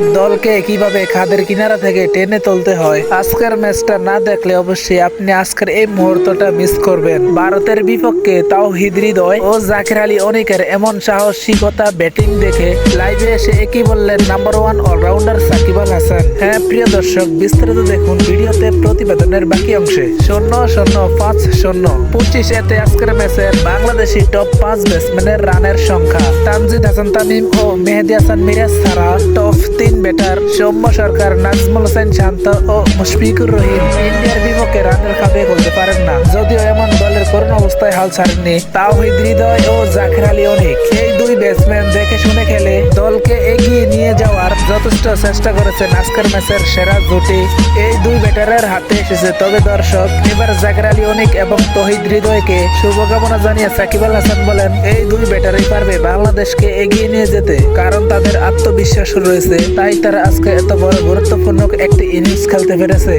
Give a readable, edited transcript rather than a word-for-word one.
দলকে কিভাবে খাদের কিনারা থেকে টেনে তুলতে হয়। আজকের ম্যাচটা না দেখলে অবশ্যই আপনি আজকের এই মুহূর্তটা মিস করবেন। ভারতের বিপক্ষে তাওহিদ হৃদয় ও জাকির আলী অনিকের এমন সাহসিকতা ব্যাটিং দেখে লাইভে এসে একই বললেন নাম্বার 1 অলরাউন্ডার সাকিব আল হাসান। হ্যাঁ প্রিয় দর্শক, বিস্তারিত দেখুন ভিডিওতে প্রতিবেদনের বাকি অংশে। 0-0-5-0-25 এতে আজকের ম্যাচের বাংলাদেশি টপ 5 ব্যাটসম্যানের রানের সংখ্যা। তানজিদ হাসান তামিম ও মেহেদী হাসান মিরাজ ছাড়া টপ 3 ব্যাটার সৌম্য সরকার, নাজমুল হোসেন শান্ত ও মুশফিকুর রহিম ইন্ডিয়ার বিপক্ষে রানের খাপে করতে পারেন না। যদিও এমন দলের করুণ অবস্থায় হাল ছাড়েননি তাওহিদ হৃদয় ও জাকির আলী অনিক। এই দুই ব্যাটসম্যান দেখে শুনে খেলে দলকে এগিয়ে নিয়ে যাওয়ার যথেষ্ট চেষ্টা করেছেন। আজকের ম্যাচের সেরা জুটি এই দুই ব্যাটারের হাতে এসেছে। তবে দর্শক, এবার জাকির আলী অনিক এবং তাওহিদ হৃদয়কে শুভকামনা জানিয়ে সাকিব আল হাসান বলেন এই দুই ব্যাটারই পারবে বাংলাদেশকে এগিয়ে নিয়ে যেতে, কারণ তাদের আত্মবিশ্বাস রয়েছে, তাই তারা আজকে এত বড় গুরুত্বপূর্ণ একটি ইনিংস খেলতে পেরেছে।